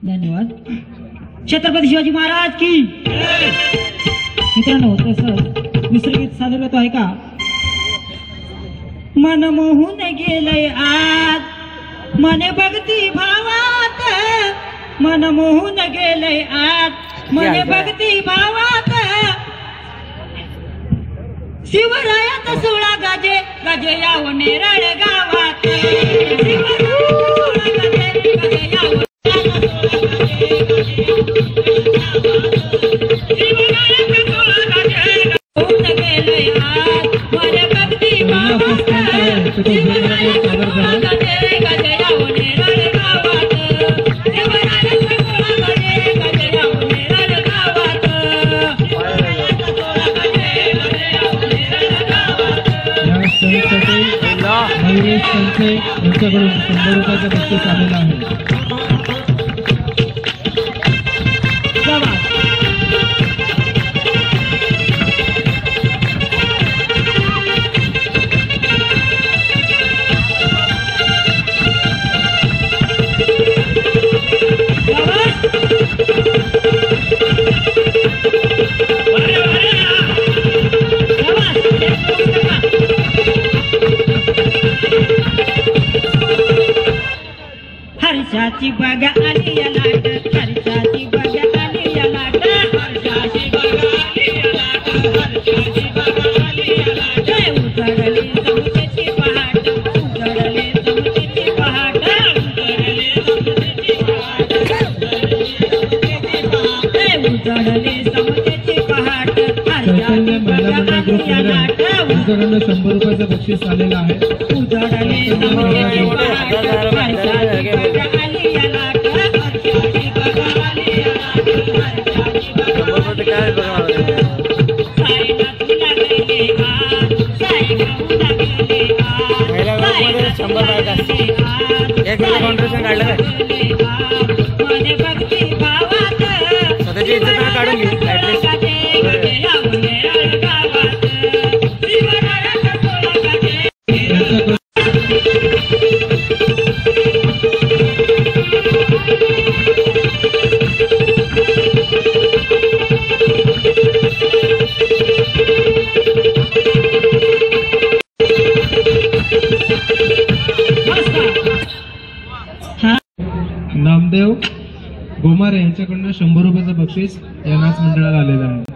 धन्यवाद। छत्रपती शिवाजी महाराज की। मित्रांनो तसं दुसरं गीत सादर करतो आहे का? मन मोहून गेलंय आत मने भक्ती भावात, मन मोहून गेलंय आत मने भक्ती भावात, शिवरायात 16 गाजे गाजे याव नेरळ गावात, यांच्याकडून 100 रुपयाचं बक्षीस आलेलं आहे। हर्षाची बघा आली या लाट, हर्षाची बघा आली या लाट, हर्षाची बघा आली या लाट, हर्षाची बघा आली या लाट, उजळली समुद्राची पहाट, उजळली समुद्राची पहाट, उजळली समुद्राची पहाट, उजळली समुद्राची पहाट, हर्षाची बघा आली या लाट, 100 रुपयाचं बक्षीस आलेलं आहे। उजळली समुद्राची पहाट, हर्षाची बघा आली या लाट, हर्षाची बघा आली या लाट, हर्षाची बघा आली या लाट, साईला तुला गेले आज, साई गाऊ लागले आज, पहिल्या गावामध्ये 100 बायका एक कॉन्ट्रिब्युशन काढलं काय मने भक्ती भावात, स्वतःची इज्जत ना काढून घे ऍटलीस्ट। नामदेव गोमारे यांच्याकडून 100 रुपयाचं बक्षीस या नाच मंडळाला आलेलं आहे।